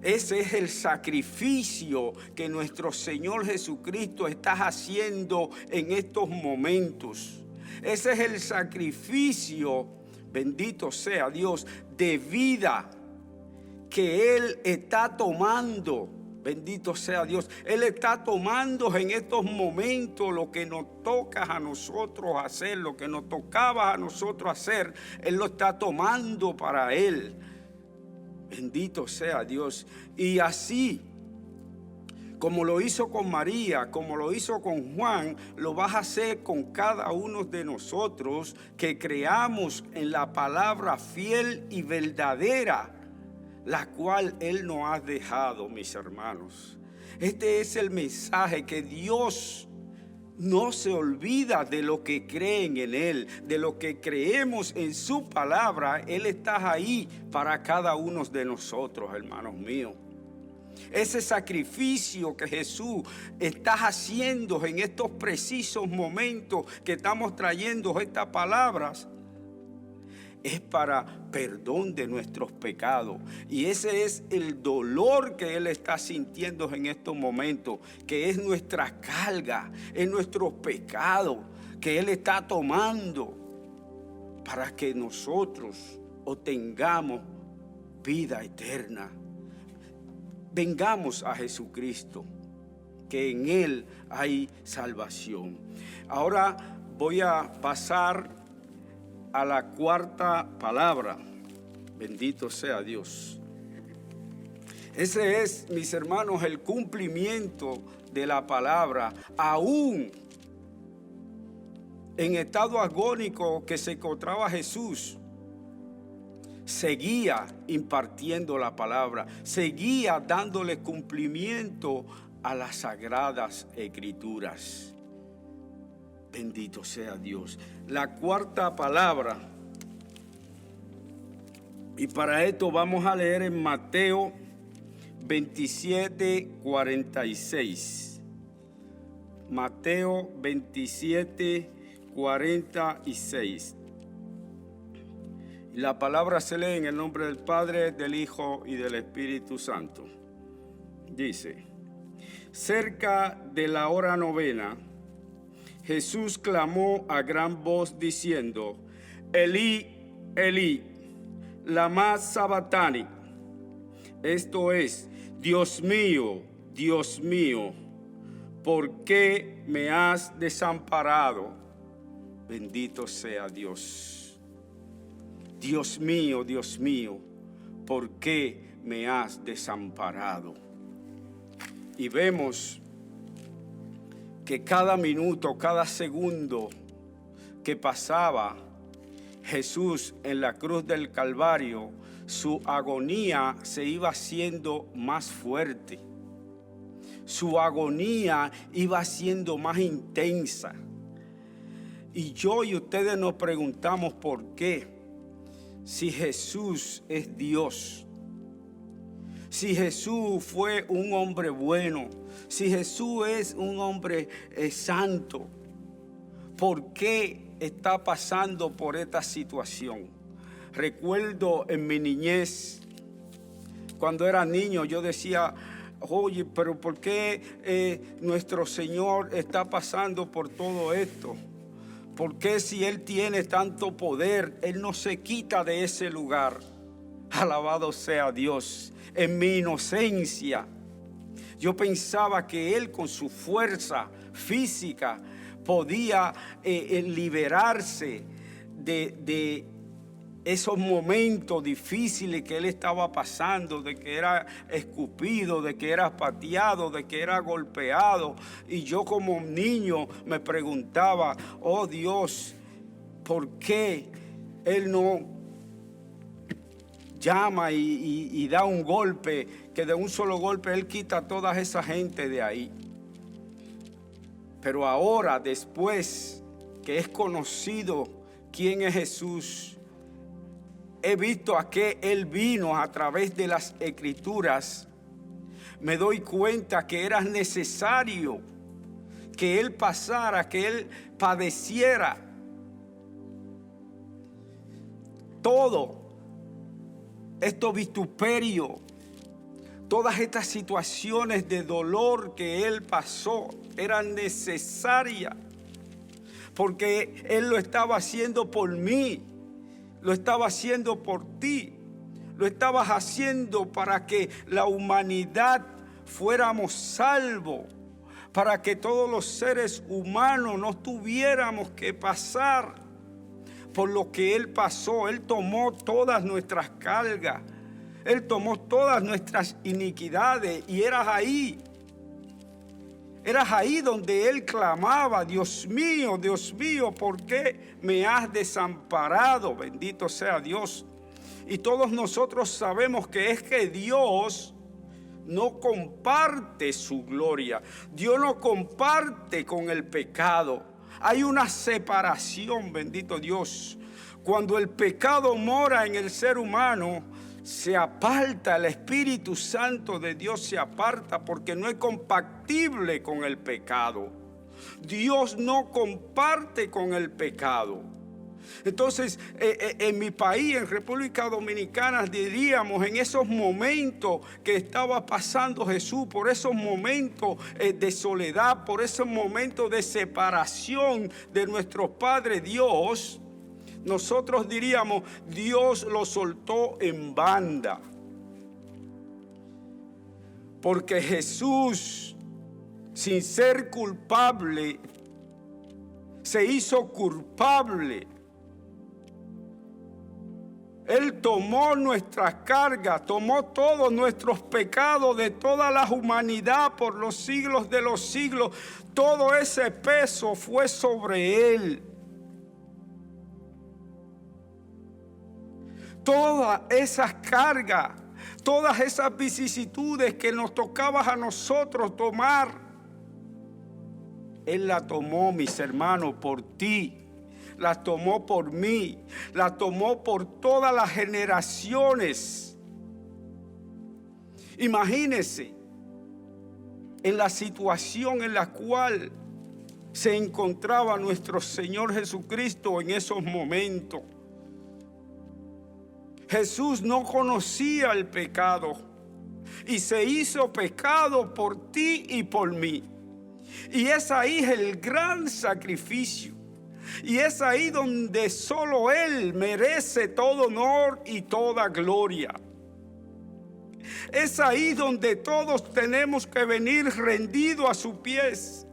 Ese es el sacrificio que nuestro Señor Jesucristo está haciendo en estos momentos. Ese es el sacrificio, bendito sea Dios, de vida que Él está tomando. Bendito sea Dios. Él está tomando en estos momentos lo que nos toca a nosotros hacer, lo que nos tocaba a nosotros hacer. Él lo está tomando para Él. Bendito sea Dios. Y así, como lo hizo con María, como lo hizo con Juan, lo vas a hacer con cada uno de nosotros que creamos en la palabra fiel y verdadera, la cual Él nos ha dejado, mis hermanos. Este es el mensaje, que Dios no se olvida de lo que creen en Él, de lo que creemos en su palabra. Él está ahí para cada uno de nosotros, hermanos míos. Ese sacrificio que Jesús está haciendo en estos precisos momentos que estamos trayendo estas palabras, es para perdón de nuestros pecados. Y ese es el dolor que Él está sintiendo en estos momentos, que es nuestra carga, es nuestros pecados que Él está tomando para que nosotros obtengamos vida eterna. Vengamos a Jesucristo, que en Él hay salvación. Ahora voy a pasar a la cuarta palabra. Bendito sea Dios. Ese es, mis hermanos, el cumplimiento de la palabra. Aún en estado agónico que se encontraba Jesús, seguía impartiendo la palabra, seguía dándole cumplimiento a las sagradas escrituras. Bendito sea Dios. La cuarta palabra, y para esto vamos a leer en Mateo 27:46. Mateo 27:46. La palabra se lee en el nombre del Padre, del Hijo y del Espíritu Santo. Dice: cerca de la hora novena, Jesús clamó a gran voz diciendo: Elí, Elí, lama sabactani. Esto es: Dios mío, ¿por qué me has desamparado? Bendito sea Dios. Dios mío, ¿por qué me has desamparado? Y vemos que cada minuto, cada segundo que pasaba Jesús en la cruz del Calvario, su agonía se iba haciendo más fuerte. su agonía iba siendo más intensa. Y yo y ustedes nos preguntamos por qué. Si Jesús es Dios, si Jesús fue un hombre bueno, si Jesús es un hombre santo, ¿por qué está pasando por esta situación? Recuerdo en mi niñez, cuando era niño, yo decía: oye, pero ¿por qué nuestro Señor está pasando por todo esto? ¿Por qué si Él tiene tanto poder, Él no se quita de ese lugar? Alabado sea Dios. En mi inocencia, yo pensaba que Él con su fuerza física podía liberarse de esos momentos difíciles que él estaba pasando, de que era escupido, de que era pateado, de que era golpeado. Y yo como niño me preguntaba: oh Dios, ¿por qué él no llama y da un golpe, que de un solo golpe él quita a toda esa gente de ahí? Pero ahora, después que es conocido quién es Jesús, he visto a qué Él vino a través de las Escrituras, me doy cuenta que era necesario que Él pasara, que Él padeciera todo estos vituperios, todas estas situaciones de dolor que Él pasó, eran necesarias, porque Él lo estaba haciendo por mí. Lo estaba haciendo por ti. Lo estabas haciendo para que la humanidad fuéramos salvos, para que todos los seres humanos no tuviéramos que pasar por lo que Él pasó. Él tomó todas nuestras cargas, Él tomó todas nuestras iniquidades, y eras ahí donde Él clamaba: Dios mío, ¿por qué me has desamparado? Bendito sea Dios. Y todos nosotros sabemos que es que Dios no comparte su gloria. Dios no comparte con el pecado. Hay una separación, bendito Dios. Cuando el pecado mora en el ser humano, se aparta, el Espíritu Santo de Dios se aparta, porque no es compatible con el pecado. Dios no comparte con el pecado. Entonces, en mi país, en República Dominicana, diríamos, en esos momentos que estaba pasando Jesús, por esos momentos de soledad, por esos momentos de separación de nuestro Padre Dios, nosotros diríamos: Dios lo soltó en banda. Porque Jesús, sin ser culpable, se hizo culpable. Él tomó nuestras cargas, tomó todos nuestros pecados de toda la humanidad por los siglos de los siglos. Todo ese peso fue sobre Él. Todas esas cargas, todas esas vicisitudes que nos tocaba a nosotros tomar, Él la tomó, mis hermanos, por ti. La tomó por mí, la tomó por todas las generaciones. Imagínense en la situación en la cual se encontraba nuestro Señor Jesucristo en esos momentos. Jesús no conocía el pecado y se hizo pecado por ti y por mí. Y es ahí el gran sacrificio. Y es ahí donde solo Él merece todo honor y toda gloria. Es ahí donde todos tenemos que venir rendidos a sus pies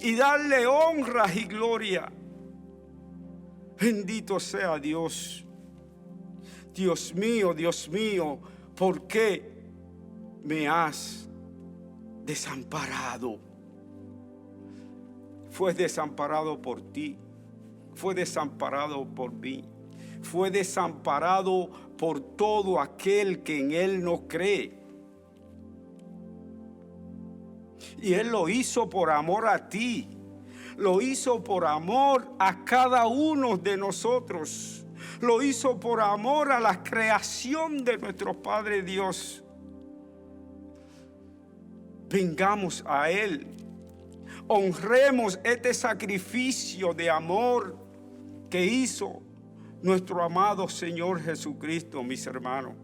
y darle honra y gloria. Bendito sea Dios. Dios mío, ¿por qué me has desamparado? Fue desamparado por ti, fue desamparado por mí, fue desamparado por todo aquel que en Él no cree. Y Él lo hizo por amor a ti. Lo hizo por amor a cada uno de nosotros. Lo hizo por amor a la creación de nuestro Padre Dios. Vengamos a Él. Honremos este sacrificio de amor que hizo nuestro amado Señor Jesucristo, mis hermanos.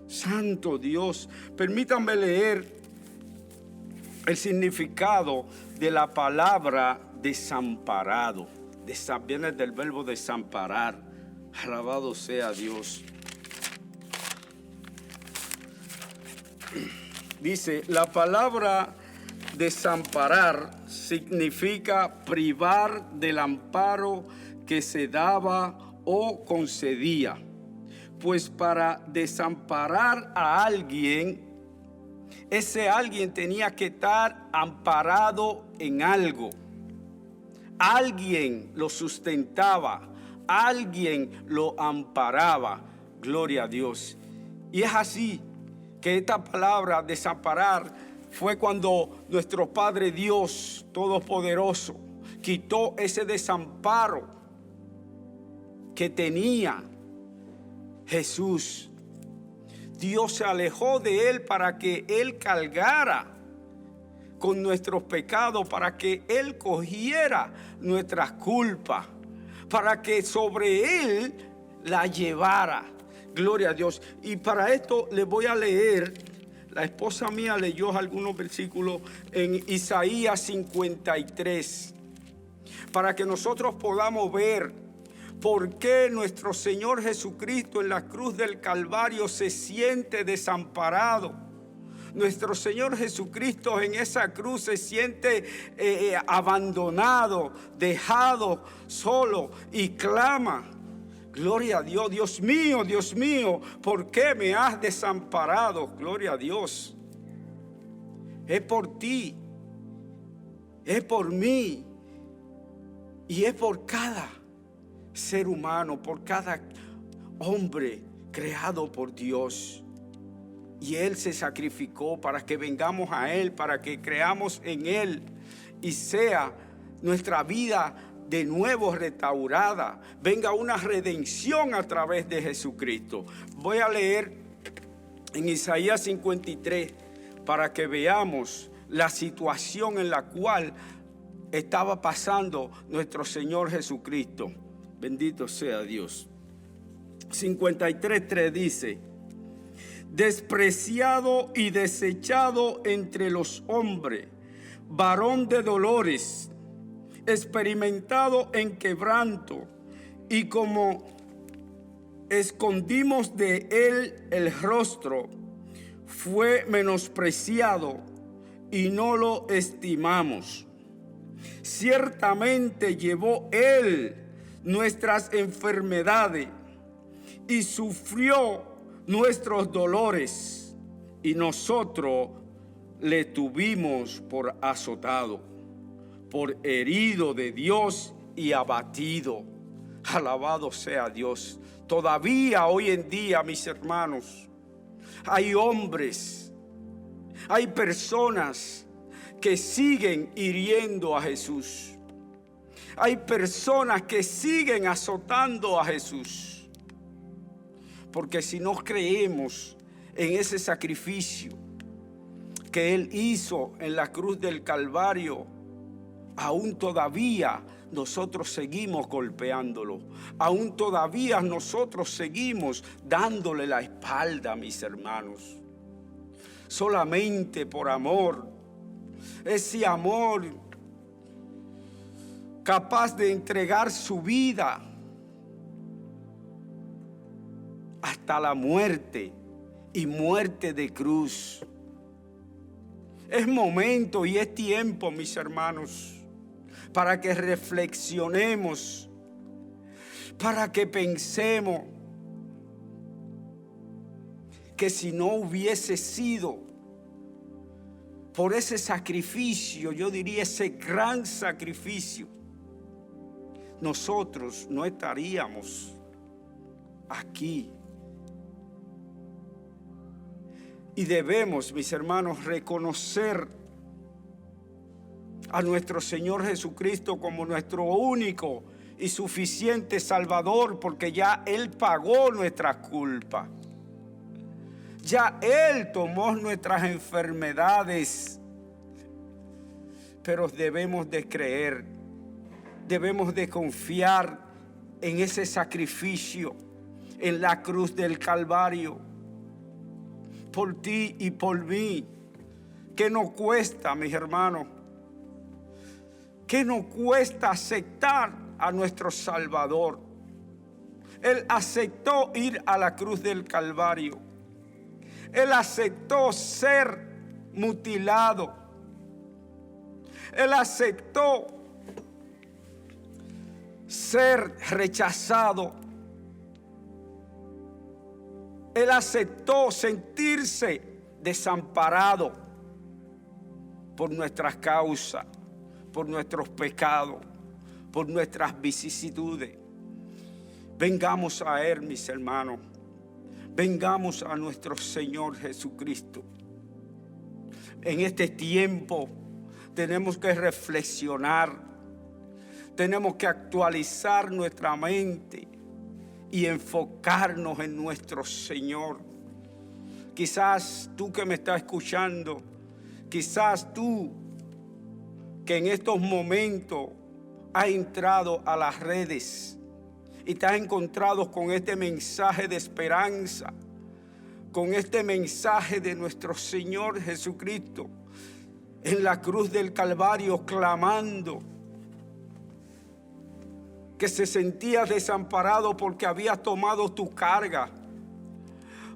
Santo Dios, permítanme leer el significado de la palabra desamparado. Viene del verbo desamparar. Alabado sea Dios. Dice, la palabra desamparar significa privar del amparo que se daba o concedía. Pues para desamparar a alguien, ese alguien tenía que estar amparado en algo. Alguien lo sustentaba, alguien lo amparaba. Gloria a Dios. Y es así que esta palabra desamparar fue cuando nuestro Padre Dios Todopoderoso quitó ese desamparo que tenía Jesús. Dios se alejó de Él para que Él cargara con nuestros pecados, para que Él cogiera nuestras culpas, para que sobre Él la llevara. Gloria a Dios. Y para esto les voy a leer, la esposa mía leyó algunos versículos en Isaías 53, para que nosotros podamos ver por qué nuestro Señor Jesucristo en la cruz del Calvario se siente desamparado. Nuestro Señor Jesucristo en esa cruz se siente abandonado, dejado solo y clama. Gloria a Dios. Dios mío, ¿por qué me has desamparado? Gloria a Dios. Es por ti, es por mí y es por cada ser humano, por cada hombre creado por Dios. Y Él se sacrificó para que vengamos a Él, para que creamos en Él y sea nuestra vida de nuevo restaurada. Venga una redención a través de Jesucristo. Voy a leer en Isaías 53 para que veamos la situación en la cual estaba pasando nuestro Señor Jesucristo. Bendito sea Dios. 53:3 dice: despreciado y desechado entre los hombres, varón de dolores, experimentado en quebranto, y como escondimos de él el rostro, fue menospreciado y no lo estimamos. Ciertamente llevó él nuestras enfermedades y sufrió nuestros dolores, y nosotros le tuvimos por azotado, por herido de Dios y abatido. Alabado sea Dios. Todavía hoy en día, mis hermanos, hay hombres, hay personas que siguen hiriendo a Jesús. Hay personas que siguen azotando a Jesús. Porque si no creemos en ese sacrificio que Él hizo en la cruz del Calvario, aún todavía nosotros seguimos golpeándolo. Aún todavía nosotros seguimos dándole la espalda, mis hermanos. Solamente por amor. Ese amor capaz de entregar su vida hasta la muerte y muerte de cruz. Es momento y es tiempo, mis hermanos, para que reflexionemos, para que pensemos que si no hubiese sido por ese sacrificio, yo diría ese gran sacrificio, nosotros no estaríamos aquí. Y debemos, mis hermanos, reconocer a nuestro Señor Jesucristo como nuestro único y suficiente Salvador, porque ya Él pagó nuestras culpas. Ya Él tomó nuestras enfermedades. Pero debemos de creer, debemos de confiar en ese sacrificio en la cruz del Calvario, por ti y por mí. ¿Qué nos cuesta, mis hermanos? ¿Qué nos cuesta aceptar a nuestro Salvador? Él aceptó ir a la cruz del Calvario. Él aceptó ser mutilado. Él aceptó ser rechazado. Él aceptó sentirse desamparado por nuestras causas, por nuestros pecados, por nuestras vicisitudes. Vengamos a Él, mis hermanos. Vengamos a nuestro Señor Jesucristo. En este tiempo tenemos que reflexionar, tenemos que actualizar nuestra mente y enfocarnos en nuestro Señor. Quizás tú que me estás escuchando, quizás tú que en estos momentos has entrado a las redes y te has encontrado con este mensaje de esperanza, con este mensaje de nuestro Señor Jesucristo en la cruz del Calvario, clamando que se sentía desamparado porque habías tomado tu carga,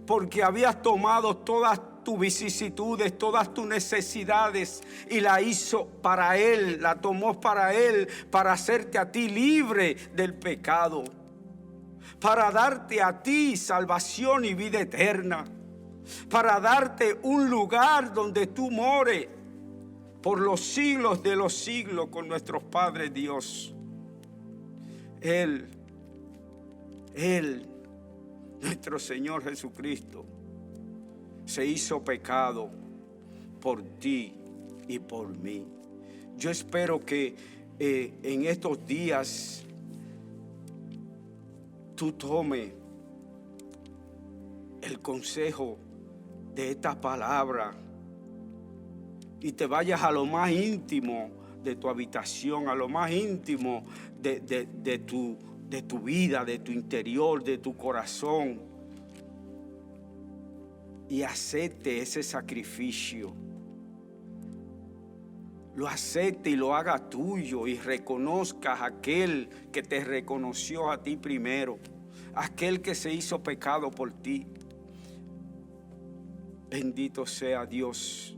porque habías tomado todas tus vicisitudes, todas tus necesidades y la hizo para Él, la tomó para Él, para hacerte a ti libre del pecado, para darte a ti salvación y vida eterna, para darte un lugar donde tú mores por los siglos de los siglos con nuestro Padre Dios. Él, nuestro Señor Jesucristo, se hizo pecado por ti y por mí. Yo espero que en estos días tú tomes el consejo de esta palabra y te vayas a lo más íntimo de tu habitación, a lo más íntimo de tu vida, de tu interior, de tu corazón, y acepte ese sacrificio. Lo acepte y lo haga tuyo, y reconozcas a aquel que te reconoció a ti primero, aquel que se hizo pecado por ti. Bendito sea Dios.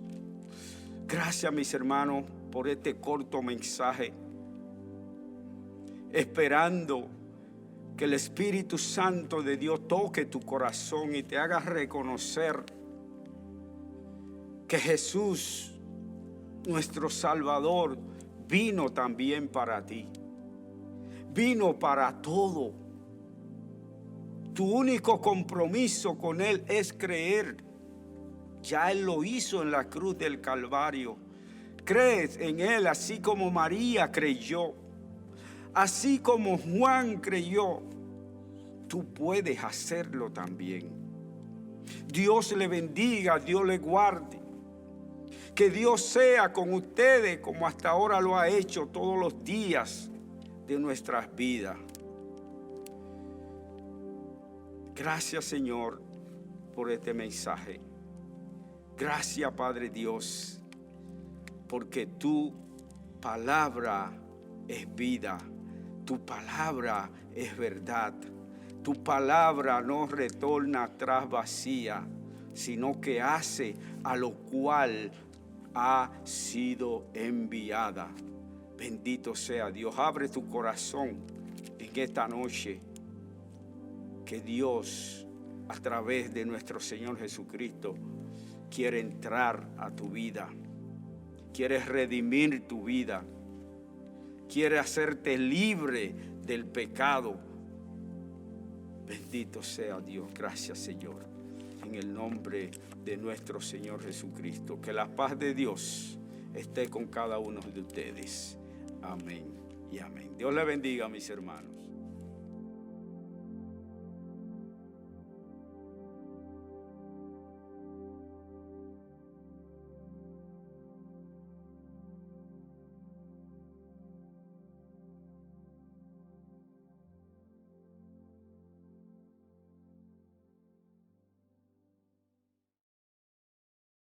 Gracias, mis hermanos, por este corto mensaje, esperando que el Espíritu Santo de Dios toque tu corazón y te haga reconocer que Jesús, nuestro Salvador, vino también para ti. Vino para todo. Tu único compromiso con Él es creer. Ya Él lo hizo en la cruz del Calvario. Crees en Él así como María creyó, así como Juan creyó. Tú puedes hacerlo también. Dios le bendiga, Dios le guarde. Que Dios sea con ustedes como hasta ahora lo ha hecho todos los días de nuestras vidas. Gracias, Señor, por este mensaje. Gracias, Padre Dios, porque tu palabra es vida, tu palabra es verdad, tu palabra no retorna atrás vacía, sino que hace a lo cual ha sido enviada. Bendito sea Dios. Abre tu corazón en esta noche, que Dios, a través de nuestro Señor Jesucristo, quiere entrar a tu vida, quiere redimir tu vida, quiere hacerte libre del pecado. Bendito sea Dios. Gracias, Señor. En el nombre de nuestro Señor Jesucristo. Que la paz de Dios esté con cada uno de ustedes. Amén y amén. Dios le bendiga, mis hermanos.